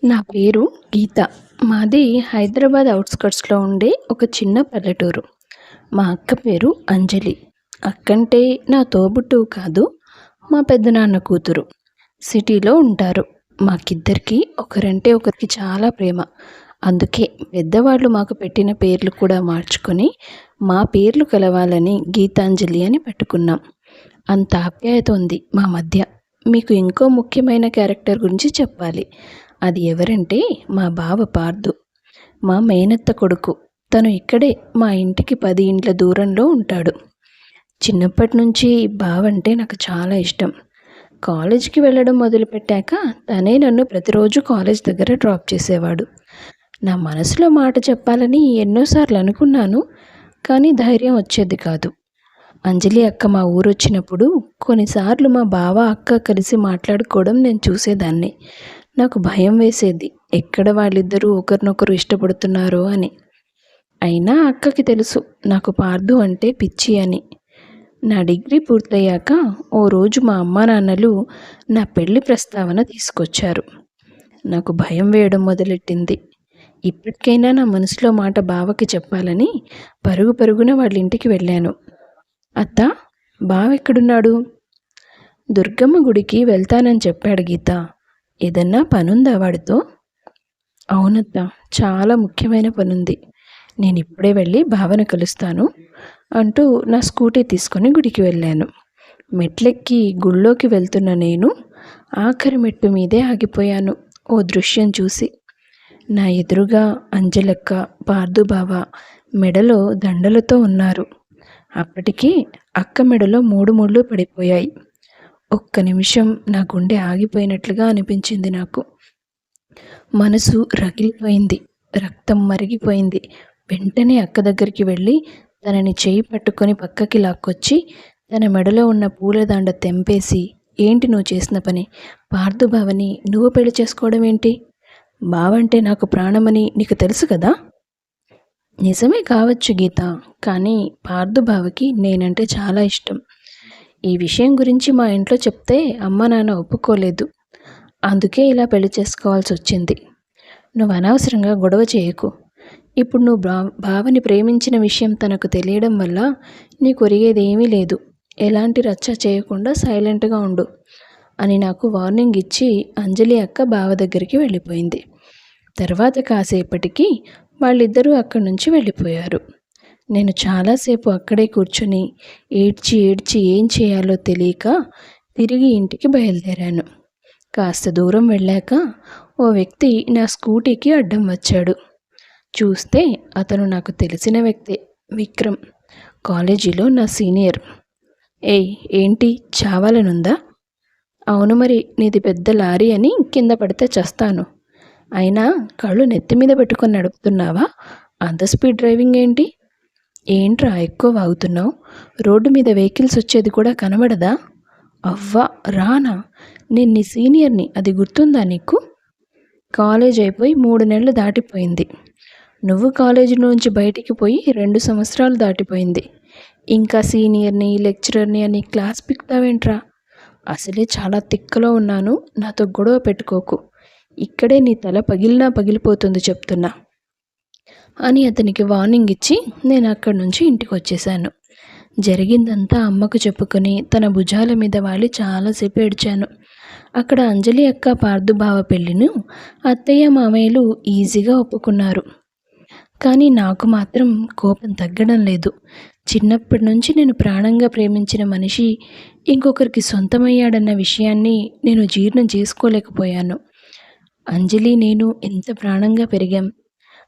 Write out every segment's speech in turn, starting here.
నా పేరు గీత. మాది హైదరాబాద్ ఔట్‌స్కర్ట్స్‌లో ఉండే ఒక చిన్న పల్లెటూరు. మా అక్క పేరు అంజలి. అక్కంటే నా తోబుట్టువు కాదు, మా పెద్దనాన్న కూతురు. సిటీలో ఉంటారు. మాకిద్దరికీ ఒకరంటే ఒకరికి చాలా ప్రేమ. అందుకే పెద్దవాళ్ళు మాకు పెట్టిన పేర్లు కూడా మార్చుకొని, మా పేర్లు కలవాలని గీతాంజలి అని పెట్టుకున్నాం. అంత ఆప్యాయత ఉంది మా మధ్య. మీకు ఇంకో ముఖ్యమైన క్యారెక్టర్ గురించి చెప్పాలి. అది ఎవరంటే మా బావ పార్దు. మా మేనత్త కొడుకు. తను ఇక్కడే మా ఇంటికి 10 ఇండ్ల దూరంలో ఉంటాడు. చిన్నప్పటి నుంచి బావంటే నాకు చాలా ఇష్టం. కాలేజీకి వెళ్ళడం మొదలుపెట్టాక తనే నన్ను ప్రతిరోజు కాలేజ్ దగ్గర డ్రాప్ చేసేవాడు. నా మనసులో మాట చెప్పాలని ఎన్నోసార్లు అనుకున్నాను, కానీ ధైర్యం వచ్చేది కాదు. అంజలి అక్క మా ఊరొచ్చినప్పుడు కొన్నిసార్లు మా బావ అక్క కలిసి మాట్లాడుకోవడం నేను చూసేదాన్ని. నాకు భయం వేసేది, ఎక్కడ వాళ్ళిద్దరూ ఒకరినొకరు ఇష్టపడుతున్నారో అని. అయినా అక్కకి తెలుసు నాకు పార్దు అంటే పిచ్చి అని. నా డిగ్రీ పూర్తయ్యాక ఓ రోజు మా అమ్మా నాన్నలు నా పెళ్లి ప్రస్తావన తీసుకొచ్చారు. నాకు భయం వేయడం మొదలెట్టింది. ఇప్పటికైనా నా మనసులో మాట బావకి చెప్పాలని పరుగు పరుగున వాళ్ళ ఇంటికి వెళ్ళాను. అత్త, బావెక్కడున్నాడు? దుర్గమ్మ గుడికి వెళ్తానని చెప్పాడు గీత. ఏదన్నా పనుందా వాడితో? అవునత్త, చాలా ముఖ్యమైన పనుంది. నేను ఇప్పుడే వెళ్ళి బావను కలుస్తాను అంటూ నా స్కూటీ తీసుకొని గుడికి వెళ్ళాను. మెట్లెక్కి గుళ్ళోకి వెళ్తున్న నేను ఆఖరి మెట్టు మీదే ఆగిపోయాను ఓ దృశ్యం చూసి. నా ఎదురుగా అంజలక్క, పార్దు బావ మెడలో దండలతో ఉన్నారు. అప్పటికి అక్క మెడలో 3 ముళ్ళు పడిపోయాయి. ఒక్క నిమిషం నా గుండె ఆగిపోయినట్లుగా అనిపించింది నాకు. మనసు రగిలిపోయింది, రక్తం మరిగిపోయింది. వెంటనే అక్క దగ్గరికి వెళ్ళి తనని చేయి పట్టుకొని పక్కకి లాక్కొచ్చి తన మెడలో ఉన్న పూలదండ తెంపేసి, ఏంటి నువ్వు చేసిన పని? పార్దు బావని నువ్వు పెళ్లి చేసుకోవడం ఏంటి? బావంటే నాకు ప్రాణమని నీకు తెలుసు కదా? నిజమే కావచ్చు గీత, కానీ పార్దు బావకి నేనంటే చాలా ఇష్టం. ఈ విషయం గురించి మా ఇంట్లో చెప్తే అమ్మ నాన్న ఒప్పుకోలేదు. అందుకే ఇలా పెళ్లి చేసుకోవాల్సి వచ్చింది. నువ్వు అనవసరంగా గొడవ చేయకు. ఇప్పుడు నువ్వు బావని ప్రేమించిన విషయం తనకు తెలియడం వల్ల నీకు ఒరిగేది ఏమీ లేదు. ఎలాంటి రచ్చ చేయకుండా సైలెంట్గా ఉండు అని నాకు వార్నింగ్ ఇచ్చి అంజలి అక్క బావ దగ్గరికి వెళ్ళిపోయింది. తర్వాత కాసేపటికి వాళ్ళిద్దరూ అక్కడి నుంచి వెళ్ళిపోయారు. నేను చాలాసేపు అక్కడే కూర్చుని ఏడ్చి ఏడ్చి ఏం చేయాలో తెలియక తిరిగి ఇంటికి బయలుదేరాను. కాస్త దూరం వెళ్ళాక ఓ వ్యక్తి నా స్కూటీకి అడ్డం వచ్చాడు. చూస్తే అతను నాకు తెలిసిన వ్యక్తే, విక్రమ్. కాలేజీలో నా సీనియర్. ఏయ్, ఏంటి చావాలనుందా? అవును మరి, నీది పెద్ద లారీ అని కింద పడితే చస్తాను. అయినా కళ్ళు నెత్తి మీద పెట్టుకొని నడుపుతున్నావా? అంత స్పీడ్ డ్రైవింగ్ ఏంటి? ఏంట్రా ఎక్కువ వాగుతున్నావు? రోడ్డు మీద వెహికల్స్ వచ్చేది కూడా కనబడదా? అవ్వా రానా? నేను నీ సీనియర్ని, అది గుర్తుందా నీకు? కాలేజ్ అయిపోయి 3 నెలలు దాటిపోయింది. నువ్వు కాలేజీ నుంచి బయటికి పోయి 2 సంవత్సరాలు దాటిపోయింది. ఇంకా సీనియర్ని, లెక్చరర్ని అని క్లాస్ పిక్తావేంట్రా? అసలే చాలా తిక్కలో ఉన్నాను, నాతో గొడవ పెట్టుకోకు. ఇక్కడే నీ తల పగిలినా పగిలిపోతుంది చెప్తున్నా అని అతనికి వార్నింగ్ ఇచ్చి నేను అక్కడి నుంచి ఇంటికి వచ్చేసాను. జరిగిందంతా అమ్మకు చెప్పుకొని తన భుజాల మీద వాలి చాలాసేపు ఏడ్చాను. అక్కడ అంజలి అక్క పార్దు బావ పెళ్ళిను అత్తయ్య మామయ్యలు ఈజీగా ఒప్పుకున్నారు. కానీ నాకు మాత్రం కోపం తగ్గడం లేదు. చిన్నప్పటి నుంచి నేను ప్రాణంగా ప్రేమించిన మనిషి ఇంకొకరికి సొంతమయ్యాడన్న విషయాన్ని నేను జీర్ణం చేసుకోలేకపోయాను. అంజలి నేను ఎంత ప్రాణంగా పెరిగాం,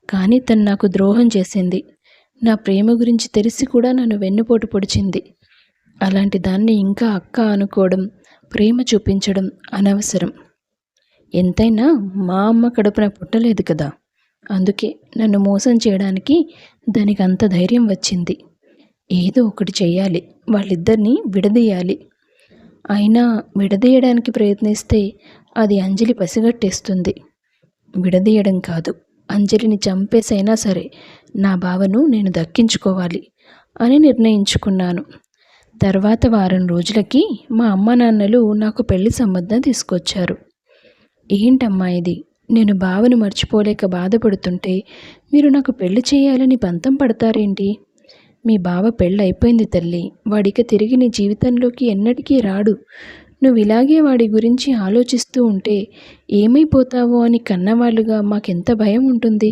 కానీ తను నాకు ద్రోహం చేసింది. నా ప్రేమ గురించి తెలిసి కూడా నన్ను వెన్నుపోటు పొడిచింది. అలాంటి దాన్ని ఇంకా అక్క అనుకోవడం, ప్రేమ చూపించడం అనవసరం. ఎంతైనా మా అమ్మ కడుపున పుట్టలేదు కదా, అందుకే నన్ను మోసం చేయడానికి దానికి అంత ధైర్యం వచ్చింది. ఏదో ఒకటి చెయ్యాలి, వాళ్ళిద్దరినీ విడదీయాలి. అయినా విడదీయడానికి ప్రయత్నిస్తే అది అంజలి పసిగట్టేస్తుంది. విడదీయడం కాదు, అంజలిని చంపేసైనా సరే నా బావను నేను దక్కించుకోవాలి అని నిర్ణయించుకున్నాను. తర్వాత వారం రోజులకి మా అమ్మ నాన్నలు నాకు పెళ్లి సంబంధం తీసుకొచ్చారు. ఏంటమ్మా ఇది? నేను బావను మర్చిపోలేక బాధపడుతుంటే మీరు నాకు పెళ్లి చేయాలని పంతం పడతారేంటి? మీ బావ పెళ్ళయిపోయింది తల్లి. వాడిక తిరిగి నీ జీవితంలోకి ఎన్నటికీ రాడు. నువ్విలాగే వాడి గురించి ఆలోచిస్తూ ఉంటే ఏమైపోతావో అని కన్నవాళ్ళుగా మాకెంత భయం ఉంటుంది.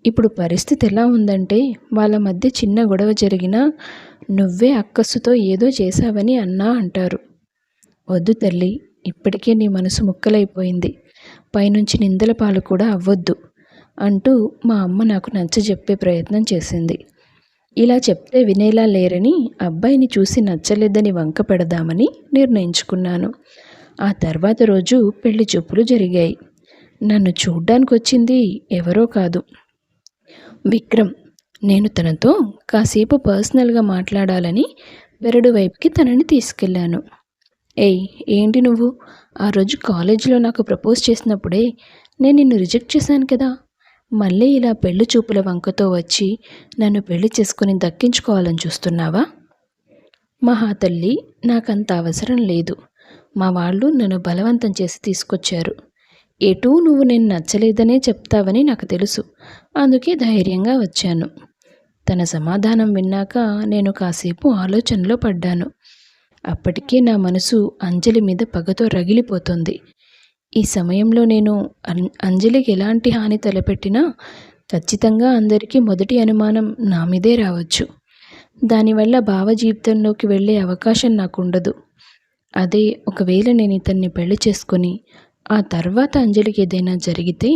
ఇప్పుడు పరిస్థితి ఎలా ఉందంటే వాళ్ళ మధ్య చిన్న గొడవ జరిగినా నువ్వే అక్కస్సుతో ఏదో చేశావని అన్నా అంటారు. వద్దు తల్లి, ఇప్పటికే నీ మనసు ముక్కలైపోయింది. పైనుంచి నిందల పాలు కూడా అవ్వొద్దు అంటూ మా అమ్మ నాకు నచ్చజెప్పే ప్రయత్నం చేసింది. ఇలా చెప్తే వినేలా లేరని అబ్బాయిని చూసి నచ్చలేదని వంక పెడదామని నిర్ణయించుకున్నాను. ఆ తర్వాత రోజు పెళ్లి చూపులు జరిగాయి. నన్ను చూడ్డానికొచ్చింది ఎవరో కాదు, విక్రమ్. నేను తనతో కాసేపు పర్సనల్గా మాట్లాడాలని పెరడు వైపుకి తనని తీసుకెళ్ళాను. ఏయ్, ఏంటి నువ్వు? ఆ రోజు కాలేజీలో నాకు ప్రపోజ్ చేసినప్పుడే నేను నిన్ను రిజెక్ట్ చేశాను కదా. మళ్ళీ ఇలా పెళ్లి చూపుల వంకతో వచ్చి నన్ను పెళ్లి చేసుకుని దక్కించుకోవాలని చూస్తున్నావా? మహాతల్లి, నాకంత అవసరం లేదు. మా వాళ్ళు నన్ను బలవంతం చేసి తీసుకొచ్చారు. ఎటూ నువ్వు నేను నచ్చలేదనే చెప్తావని నాకు తెలుసు. అందుకే ధైర్యంగా వచ్చాను. తన సమాధానం విన్నాక నేను కాసేపు ఆలోచనలో పడ్డాను. అప్పటికే నా మనసు అంజలి మీద పగతో రగిలిపోతుంది. ఈ సమయంలో నేను అంజలికి ఎలాంటి హాని తలపెట్టినా ఖచ్చితంగా అందరికీ మొదటి అనుమానం నా మీదే రావచ్చు. దానివల్ల బావ జీవితంలోకి వెళ్ళే అవకాశం నాకుండదు. అదే ఒకవేళ నేను ఇతన్ని పెళ్లి చేసుకొని ఆ తర్వాత అంజలికి ఏదైనా జరిగితే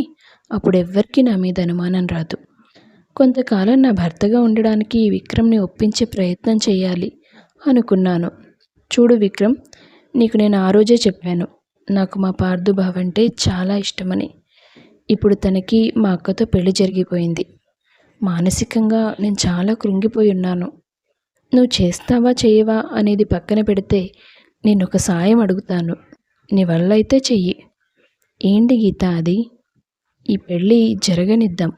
అప్పుడెవ్వరికీ నా మీద అనుమానం రాదు. కొంతకాలం నా భర్తగా ఉండడానికి విక్రమ్ని ఒప్పించే ప్రయత్నం చేయాలి అనుకున్నాను. చూడు విక్రమ్, నీకు నేను ఆ రోజే చెప్పాను, నాకు మా పార్థు బావ అంటే చాలా ఇష్టమని. ఇప్పుడు తనకి మా అక్కతో పెళ్లి జరిగిపోయింది. మానసికంగా నేను చాలా కృంగిపోయి ఉన్నాను. నువ్వు చేస్తావా చేయవా అనేది పక్కన పెడితే నేను ఒక సాయం అడుగుతాను. నీ వల్ల అయితే చెయ్యి. ఏంటి గీత అది? ఈ పెళ్ళి జరగనిద్దాం.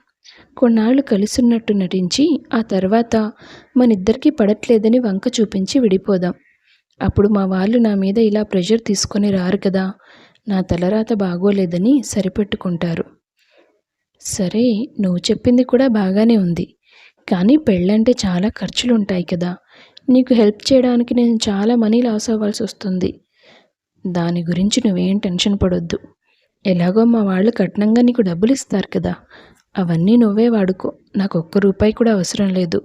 కొన్నాళ్ళు కలిసున్నట్టు నటించి ఆ తర్వాత మనిద్దరికీ పడట్లేదని వంక చూపించి విడిపోదాం. అప్పుడు మా వాళ్ళు నా మీద ఇలా ప్రెషర్ తీసుకొని రారు కదా. నా తలరాత బాగోలేదని సరిపెట్టుకుంటారు. సరే, నువ్వు చెప్పింది కూడా బాగానే ఉంది. కానీ పెళ్ళంటే చాలా ఖర్చులుంటాయి కదా. నీకు హెల్ప్ చేయడానికి నేను చాలా మనీ లాస్ అవ్వాల్సి వస్తుంది. దాని గురించి నువ్వేం టెన్షన్ పడొద్దు. ఎలాగో మా వాళ్ళు కట్నంగా నీకు డబ్బులు ఇస్తారు కదా, అవన్నీ నువ్వే వాడుకో. నాకు ఒక్క రూపాయి కూడా అవసరం లేదు.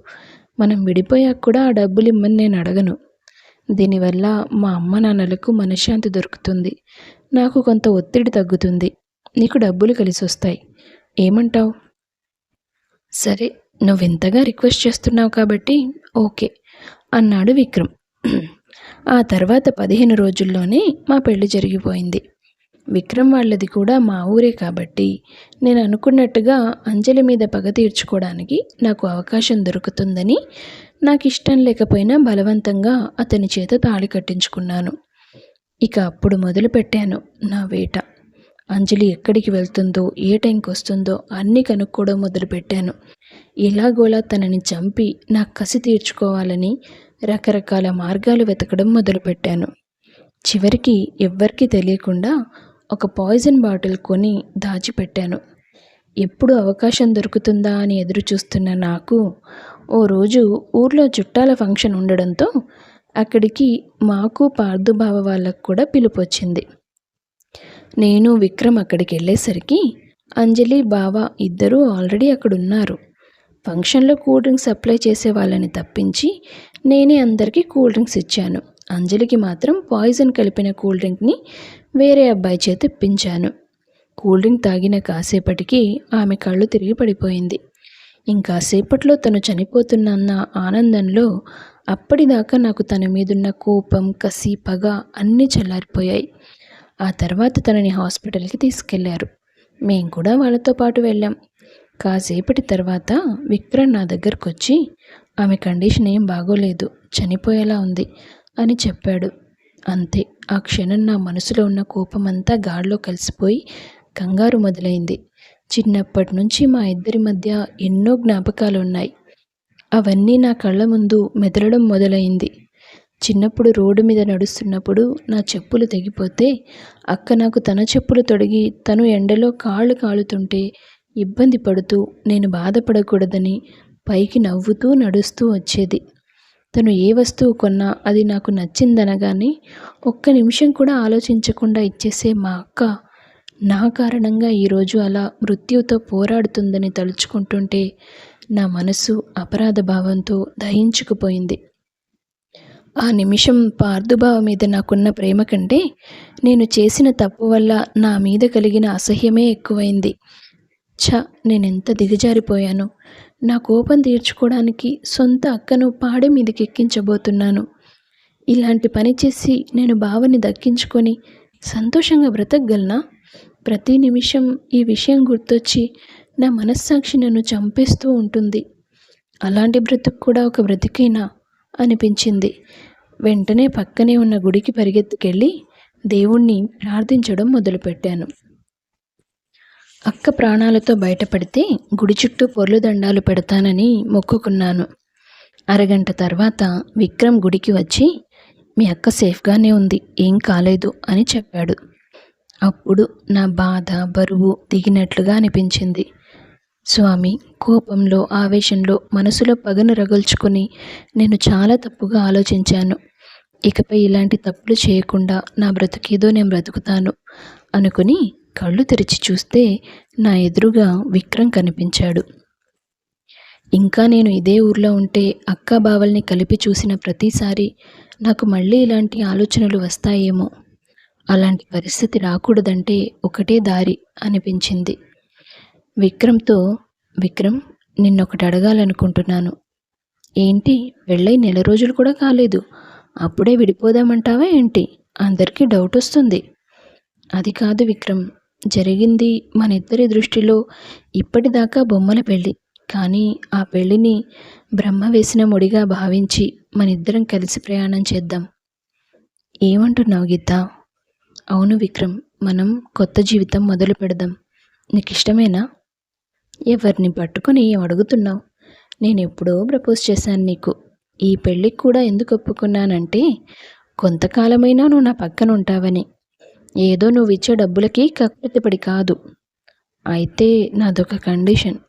మనం విడిపోయాక కూడా ఆ డబ్బులు ఇమ్మని నేను అడగను. దీనివల్ల మా అమ్మ నాన్నలకు మనశ్శాంతి దొరుకుతుంది. నాకు కొంత ఒత్తిడి తగ్గుతుంది. నీకు డబ్బులు కలిసి వస్తాయి. ఏమంటావు? సరే, నువ్వింతగా రిక్వెస్ట్ చేస్తున్నావు కాబట్టి ఓకే అన్నాడు విక్రమ్. ఆ తర్వాత 15 రోజుల్లోనే మా పెళ్లి జరిగిపోయింది. విక్రమ్ వాళ్ళది కూడా మా ఊరే కాబట్టి నేను అనుకున్నట్టుగా అంజలి మీద పగ తీర్చుకోవడానికి నాకు అవకాశం దొరుకుతుందని నాకు ఇష్టం లేకపోయినా బలవంతంగా అతని చేత తాళి కట్టించుకున్నాను. ఇక అప్పుడు మొదలుపెట్టాను నా వేట. అంజలి ఎక్కడికి వెళ్తుందో, ఏ టైంకి వస్తుందో అన్నీ కనుక్కోవడం మొదలుపెట్టాను. ఎలాగోలా తనని చంపి నా కసి తీర్చుకోవాలని రకరకాల మార్గాలు వెతకడం మొదలుపెట్టాను. చివరికి ఎవ్వరికీ తెలియకుండా ఒక పాయిజన్ బాటిల్ కొని దాచిపెట్టాను. ఎప్పుడు అవకాశం దొరుకుతుందా అని ఎదురు చూస్తున్న నాకు ఓ రోజు ఊర్లో చుట్టాల ఫంక్షన్ ఉండడంతో అక్కడికి మాకు పార్థుబావ వాళ్ళకు కూడా పిలుపు వచ్చింది. నేను విక్రమ్ అక్కడికి వెళ్ళేసరికి అంజలి బావ ఇద్దరూ ఆల్రెడీ అక్కడున్నారు. ఫంక్షన్లో కూల్ డ్రింక్స్ సప్లై చేసే వాళ్ళని తప్పించి నేనే అందరికీ కూల్ డ్రింక్స్ ఇచ్చాను. అంజలికి మాత్రం పాయిజన్ కలిపిన కూల్ డ్రింక్ని వేరే అబ్బాయి చేత ఇప్పించాను. కూల్ డ్రింక్ తాగిన కాసేపటికి ఆమె కళ్ళు తిరిగి పడిపోయింది. ఇంకాసేపట్లో తను చనిపోతున్న ఆనందంలో అప్పటిదాకా నాకు తన మీదున్న కోపం, కసి, పగ అన్నీ చల్లారిపోయాయి. ఆ తర్వాత తనని హాస్పిటల్కి తీసుకెళ్లారు. మేం కూడా వాళ్ళతో పాటు వెళ్ళాం. కాసేపటి తర్వాత విక్రమ్ నా దగ్గరకు వచ్చి ఆమె కండిషన్ ఏం బాగోలేదు, చనిపోయేలా ఉంది అని చెప్పాడు. అంతే, ఆ క్షణం నా మనసులో ఉన్న కోపమంతా గాడిలో కలిసిపోయి కంగారు మొదలైంది. చిన్నప్పటి నుంచి మా ఇద్దరి మధ్య ఎన్నో జ్ఞాపకాలు ఉన్నాయి. అవన్నీ నా కళ్ళ ముందు మెదలడం మొదలైంది. చిన్నప్పుడు రోడ్డు మీద నడుస్తున్నప్పుడు నా చెప్పులు తెగిపోతే అక్క నాకు తన చెప్పులు తొడిగి తను ఎండలో కాళ్ళు కాలుతుంటే ఇబ్బంది పడుతూ నేను బాధపడకూడదని పైకి నవ్వుతూ నడుస్తూ వచ్చేది. తను ఏ వస్తువు కొన్నా అది నాకు నచ్చిందనగానే ఒక్క నిమిషం కూడా ఆలోచించకుండా ఇచ్చేసే మా అక్క నా కారణంగా ఈరోజు అలా మృత్యువుతో పోరాడుతుందని తలుచుకుంటుంటే నా మనసు అపరాధ భావంతో దహించుకుపోయింది. ఆ నిమిషం పార్థుబావ మీద నాకున్న ప్రేమ కంటే నేను చేసిన తప్పు వల్ల నా మీద కలిగిన అసహ్యమే ఎక్కువైంది. నేనెంత దిగజారిపోయాను. నా కోపం తీర్చుకోవడానికి సొంత అక్కను పాడె మీదకెక్కించబోతున్నాను. ఇలాంటి పని చేసి నేను బావని దక్కించుకొని సంతోషంగా బ్రతకగలనా? ప్రతి నిమిషం ఈ విషయం గుర్తొచ్చి నా మనస్సాక్షి నన్ను చంపేస్తూ ఉంటుంది. అలాంటి బ్రతుకు కూడా ఒక బ్రతికేనా అనిపించింది. వెంటనే పక్కనే ఉన్న గుడికి పరిగెత్తుకెళ్ళి దేవుణ్ణి ప్రార్థించడం మొదలుపెట్టాను. అక్క ప్రాణాలతో బయటపడితే గుడి చుట్టూ పొర్లు దండాలు పెడతానని మొక్కుకున్నాను. అరగంట తర్వాత విక్రమ్ గుడికి వచ్చి మీ అక్క సేఫ్గానే ఉంది, ఏం కాలేదు అని చెప్పాడు. అప్పుడు నా బాధ బరువు దిగినట్లుగా అనిపించింది. స్వామి, కోపంలో ఆవేశంలో మనసులో పగను రగుల్చుకొని నేను చాలా తప్పుగా ఆలోచించాను. ఇకపై ఇలాంటి తప్పులు చేయకుండా నా బ్రతుకేదో నేను బ్రతుకుతాను అనుకుని కళ్ళు తెరిచి చూస్తే నా ఎదురుగా విక్రమ్ కనిపించాడు. ఇంకా నేను ఇదే ఊర్లో ఉంటే అక్క బావల్ని కలిపి చూసిన ప్రతిసారి నాకు మళ్ళీ ఇలాంటి ఆలోచనలు వస్తాయేమో. అలాంటి పరిస్థితి రాకూడదంటే ఒకటే దారి అనిపించింది. విక్రమ్తో, విక్రమ్, నిన్నొకటి అడగాలనుకుంటున్నాను. ఏంటి? పెళ్ళై నెల రోజులు కూడా కాలేదు, అప్పుడే విడిపోదామంటావా ఏంటి? అందరికీ డౌట్ వస్తుంది. అది కాదు విక్రమ్, జరిగింది మన ఇద్దరి దృష్టిలో ఇప్పటిదాకా బొమ్మల పెళ్ళి. కానీ ఆ పెళ్ళిని బ్రహ్మ వేసిన ముడిగా భావించి మనిద్దరం కలిసి ప్రయాణం చేద్దాం. ఏమంటున్నావు గీత? అవును విక్రమ్, మనం కొత్త జీవితం మొదలు పెడదాం. నీకు ఇష్టమేనా? ఎవరిని పట్టుకొని ఏం అడుగుతున్నావు? నేను ఎప్పుడో ప్రపోజ్ చేశాను నీకు. ఈ పెళ్ళికి కూడా ఎందుకు ఒప్పుకున్నానంటే కొంతకాలమైనా నువ్వు నా పక్కన ఉంటావని. ఏదో నువ్వు ఇచ్చే డబ్బులకి కక్కుర్తిపడి కాదు. అయితే నాదొక కండిషన్.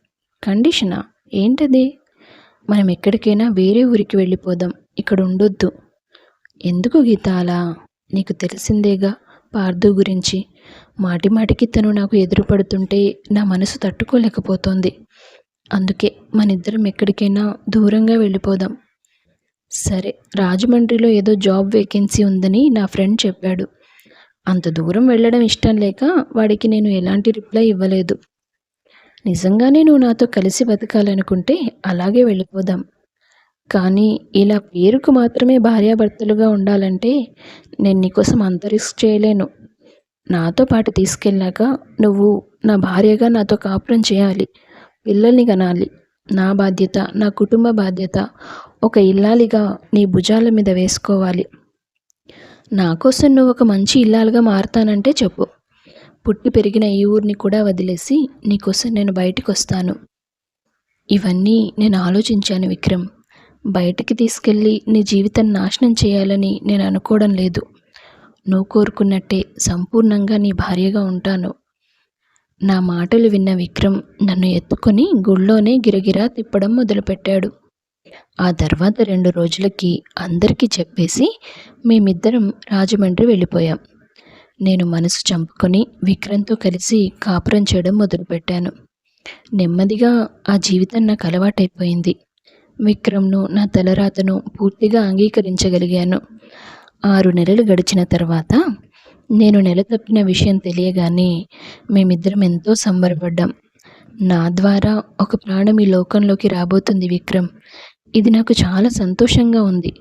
కండిషనా? ఏంటది? మనం ఎక్కడికైనా వేరే ఊరికి వెళ్ళిపోదాం, ఇక్కడ ఉండొద్దు. ఎందుకు గీత అలా? నీకు తెలిసిందేగా పార్థు గురించి. మాటి మాటికి తను నాకు ఎదురుపడుతుంటే నా మనసు తట్టుకోలేకపోతోంది. అందుకే మనిద్దరం ఎక్కడికైనా దూరంగా వెళ్ళిపోదాం. సరే, రాజమండ్రిలో ఏదో జాబ్ వేకెన్సీ ఉందని నా ఫ్రెండ్ చెప్పాడు. అంత దూరం వెళ్ళడం ఇష్టం లేక వాడికి నేను ఎలాంటి రిప్లై ఇవ్వలేదు. నిజంగానే నువ్వు నాతో కలిసి బతకాలనుకుంటే అలాగే వెళ్ళిపోదాం. కానీ ఇలా పేరుకు మాత్రమే భార్యాభర్తలుగా ఉండాలంటే నేను నీకోసం అంత రిస్క్ చేయలేను. నాతో పాటు తీసుకెళ్ళాక నువ్వు నా భార్యగా నాతో కాపురం చేయాలి, పిల్లల్ని కనాలి. నా బాధ్యత, నా కుటుంబ బాధ్యత ఒక ఇల్లాలిగా నీ భుజాల మీద వేసుకోవాలి. నా కోసం నువ్వు ఒక మంచి ఇల్లాలుగా మారుతానంటే చెప్పు. పుట్టి పెరిగిన ఈ ఊరిని కూడా వదిలేసి నీకోసం నేను బయటికి వస్తాను. ఇవన్నీ నేను ఆలోచించాను విక్రమ్. బయటికి తీసుకెళ్ళి నీ జీవితాన్ని నాశనం చేయాలని నేను అనుకోవడం లేదు. నువ్వు కోరుకున్నట్టే సంపూర్ణంగా నీ భార్యగా ఉంటాను. నా మాటలు విన్న విక్రమ్ నన్ను ఎత్తుకొని గుళ్ళోనే గిరగిరా తిప్పడం మొదలుపెట్టాడు. ఆ తర్వాత 2 రోజులకి అందరికీ చెప్పేసి మేమిద్దరం రాజమండ్రి వెళ్ళిపోయాం. నేను మనసు చంపుకొని విక్రమ్తో కలిసి కాపురం చేయడం మొదలుపెట్టాను. నెమ్మదిగా ఆ జీవితం నాకు అలవాటైపోయింది. విక్రమ్ను, నా తలరాతను పూర్తిగా అంగీకరించగలిగాను. 6 నెలలు గడిచిన తర్వాత నేను నెల తప్పిన విషయం తెలియగానే మేమిద్దరం ఎంతో సంబరపడ్డాం. నా ద్వారా ఒక ప్రాణం ఈ లోకంలోకి రాబోతుంది విక్రమ్. ఇది నాకు చాలా సంతోషంగా ఉంది.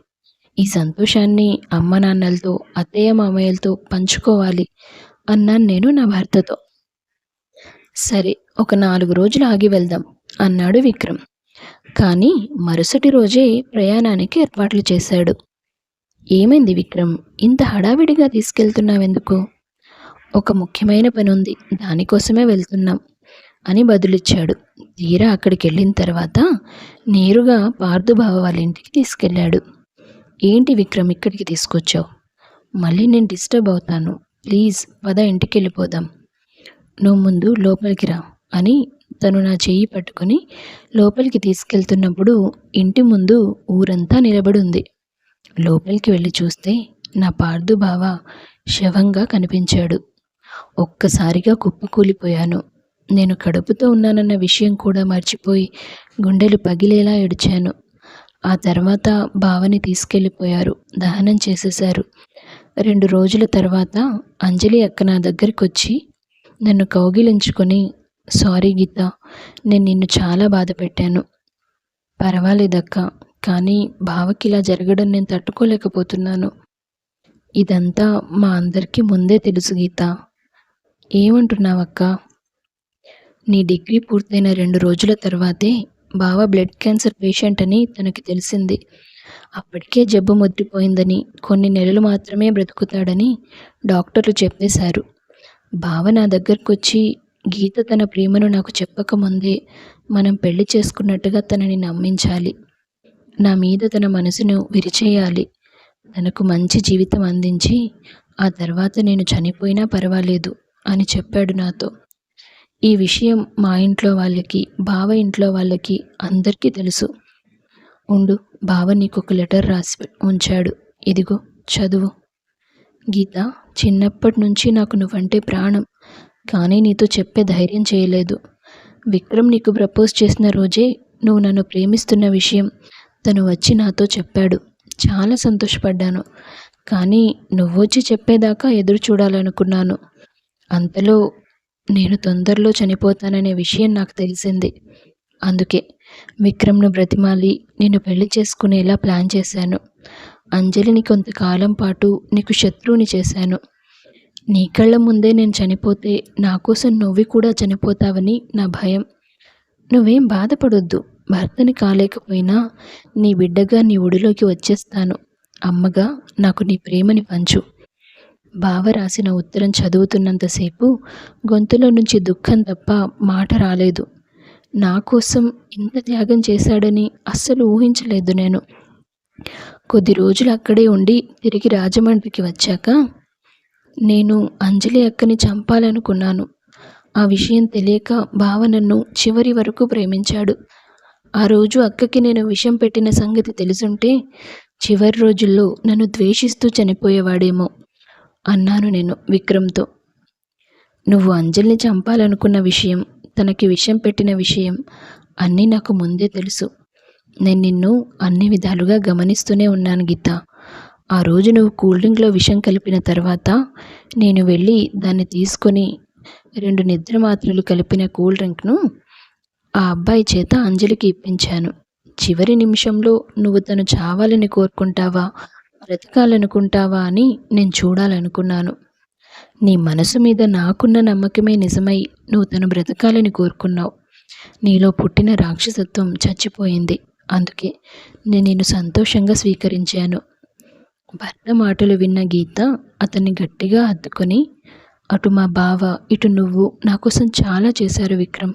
ఈ సంతోషాన్ని అమ్మ నాన్నలతో, అత్తయ్య మామయ్యలతో పంచుకోవాలి అన్నాను నేను నా భర్తతో. సరే, ఒక 4 రోజులు ఆగి వెళ్దాం అన్నాడు విక్రమ్. కానీ మరుసటి రోజే ప్రయాణానికి ఏర్పాట్లు చేశాడు. ఏమైంది విక్రమ్, ఇంత హడావిడిగా తీసుకెళ్తున్నావెందుకు? ఒక ముఖ్యమైన పని ఉంది, దానికోసమే వెళ్తున్నాం అని బదులిచ్చాడు. తీరా అక్కడికి వెళ్ళిన తర్వాత నేరుగా పార్థుబావ వాళ్ళ ఇంటికి తీసుకెళ్ళాడు. ఏంటి విక్రమ్ ఇక్కడికి తీసుకొచ్చావు? మళ్ళీ నేను డిస్టర్బ్ అవుతాను. ప్లీజ్ పద ఇంటికెళ్ళిపోదాం. నువ్వు ముందు లోపలికి రా అని తను నా చెయ్యి పట్టుకొని లోపలికి తీసుకెళ్తున్నప్పుడు ఇంటి ముందు ఊరంతా నిలబడి ఉంది. లోపలికి వెళ్ళి చూస్తే నా పార్థు బావ శవంగా కనిపించాడు. ఒక్కసారిగా కుప్పకూలిపోయాను. నేను కడుపుతో ఉన్నానన్న విషయం కూడా మర్చిపోయి గుండెలు పగిలేలా ఏడ్చాను. ఆ తర్వాత బావని తీసుకెళ్ళిపోయారు, దహనం చేసేశారు. 2 రోజుల తర్వాత అంజలి అక్క నా దగ్గరికొచ్చి నన్ను కౌగిలించుకొని, సారీ గీత, నేను నిన్ను చాలా బాధ పెట్టాను. పర్వాలేదక్క, కానీ బావకిలా జరగడం నేను తట్టుకోలేకపోతున్నాను. ఇదంతా మా అందరికీ ముందే తెలుసు గీత. ఏమంటున్నావక్క? నీ డిగ్రీ పూర్తయిన 2 రోజుల తర్వాతే బావ బ్లడ్ క్యాన్సర్ పేషెంట్ అని తనకి తెలిసింది. అప్పటికే జబ్బు ముదిరిపోయిందని, కొన్ని నెలలు మాత్రమే బ్రతుకుతాడని డాక్టర్లు చెప్పేశారు. బావ నా దగ్గరకొచ్చి గీత తన ప్రేమను నాకు చెప్పకముందే మనం పెళ్లి చేసుకున్నట్టుగా తనని నమ్మించాలి. నా మీద తన మనసును విరిచేయాలి. తనకు మంచి జీవితం అందించి ఆ తర్వాత నేను చనిపోయినా పర్వాలేదు అని చెప్పాడు నాతో. ఈ విషయం మా ఇంట్లో వాళ్ళకి, బావ ఇంట్లో వాళ్ళకి అందరికీ తెలుసు. ఉండు, బావ నీకొక లెటర్ రాసి ఉంచాడు. ఇదిగో చదువు. గీత, చిన్నప్పటి నుంచి నాకు నువ్వంటే ప్రాణం. కానీ నీతో చెప్పే ధైర్యం చేయలేదు. విక్రమ్ నీకు ప్రపోజ్ చేసిన రోజే నువ్వు నన్ను ప్రేమిస్తున్న విషయం తను వచ్చి నాతో చెప్పాడు. చాలా సంతోషపడ్డాను. కానీ నువ్వొచ్చి చెప్పేదాకా ఎదురు చూడాలనుకున్నాను. అంతలో నేను తొందరలో చనిపోతాననే విషయం నాకు తెలిసింది. అందుకే విక్రమ్ను బ్రతిమాలి నిన్ను పెళ్లి చేసుకునేలా ప్లాన్ చేశాను. అంజలిని కొంతకాలం పాటు నీకు శత్రువుని చేశాను. నీ కళ్ళ ముందే నేను చనిపోతే నా కోసం నువ్వు కూడా చనిపోతావని నా భయం. నువ్వేం బాధపడొద్దు. భర్తని కాలేకపోయినా నీ బిడ్డగా నీ ఒడిలోకి వచ్చేస్తాను. అమ్మగా నాకు నీ ప్రేమని పంచు. బావ రాసిన ఉత్తరం చదువుతున్నంతసేపు గొంతులో నుంచి దుఃఖం తప్ప మాట రాలేదు. నా కోసం ఇంత త్యాగం చేశాడని అస్సలు ఊహించలేదు నేను. కొద్ది రోజులు అక్కడే ఉండి తిరిగి రాజమండ్రికి వచ్చాక నేను అంజలి అక్కని చంపాలనుకున్నాను. ఆ విషయం తెలియక బావ నన్ను చివరి వరకు ప్రేమించాడు. ఆ రోజు అక్కకి నేను విషం పెట్టిన సంగతి తెలుసుంటే చివరి రోజుల్లో నన్ను ద్వేషిస్తూ చనిపోయేవాడేమో అన్నాను నేను విక్రమ్తో. నువ్వు అంజలిని చంపాలనుకున్న విషయం, తనకి విషం పెట్టిన విషయం అన్నీ నాకు ముందే తెలుసు. నేను నిన్ను అన్ని విధాలుగా గమనిస్తూనే ఉన్నాను గీత. ఆ రోజు నువ్వు కూల్ డ్రింక్లో విషం కలిపిన తర్వాత నేను వెళ్ళి దాన్ని తీసుకొని 2 నిద్ర మాత్రలు కలిపిన కూల్ డ్రింక్ను ఆ అబ్బాయి చేత అంజలికి ఇప్పించాను. చివరి నిమిషంలో నువ్వు తను చావాలని కోరుకుంటావా, బ్రతకాలనుకుంటావా అని నేను చూడాలనుకున్నాను. నీ మనసు మీద నాకున్న నమ్మకమే నిజమై నువ్వు తను బ్రతకాలని కోరుకున్నావు. నీలో పుట్టిన రాక్షసత్వం చచ్చిపోయింది. అందుకే నేను నిన్ను సంతోషంగా స్వీకరించాను. భర్త మాటలు విన్న గీత అతన్ని గట్టిగా హత్తుకొని, అటు మా బావ, ఇటు నువ్వు నా కోసం చాలా చేశారు విక్రమ్.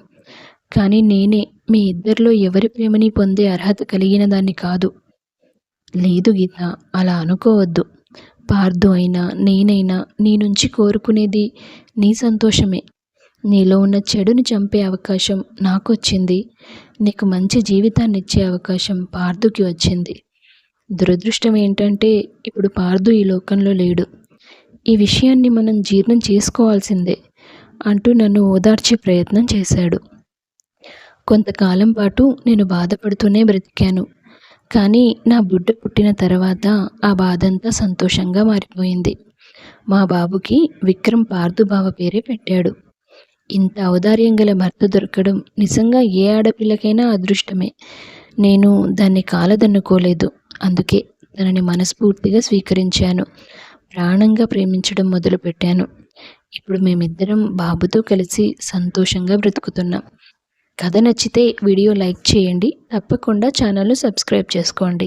కానీ నేనే మీ ఇద్దరిలో ఎవరి ప్రేమని పొందే అర్హత కలిగిన దాన్ని కాదు. లేదు గీత, అలా అనుకోవద్దు. పార్థు అయినా నేనైనా నీ నుంచి కోరుకునేది నీ సంతోషమే. నీలో ఉన్న చెడుని చంపే అవకాశం నాకు వచ్చింది. నీకు మంచి జీవితాన్ని ఇచ్చే అవకాశం పార్థుకి వచ్చింది. దురదృష్టం ఏంటంటే ఇప్పుడు పార్థు ఈ లోకంలో లేడు. ఈ విషయాన్ని మనం జీర్ణం చేసుకోవాల్సిందే అంటూ నన్ను ఓదార్చే ప్రయత్నం చేశాడు. కొంతకాలం పాటు నేను బాధపడుతూనే బ్రతికాను. కానీ నా బిడ్డ పుట్టిన తర్వాత ఆ బాధంతా సంతోషంగా మారిపోయింది. మా బాబుకి విక్రమ్ పార్థు బావ పేరే పెట్టాడు. ఇంత ఔదార్యం గల భర్త దొరకడం నిజంగా ఏ ఆడపిల్లకైనా అదృష్టమే. నేను దాన్ని కాలదన్నుకోలేదు. అందుకే తనని మనస్ఫూర్తిగా స్వీకరించాను. ప్రాణంగా ప్రేమించడం మొదలుపెట్టాను. ఇప్పుడు మేమిద్దరం బాబుతో కలిసి సంతోషంగా బ్రతుకుతున్నాం. కథ నచ్చితే వీడియో లైక్ చేయండి. తప్పకుండా ఛానల్ను సబ్స్క్రైబ్ చేసుకోండి.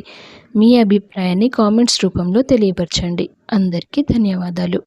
మీ అభిప్రాయాన్ని కామెంట్స్ రూపంలో తెలియపరచండి. అందరికీ ధన్యవాదాలు.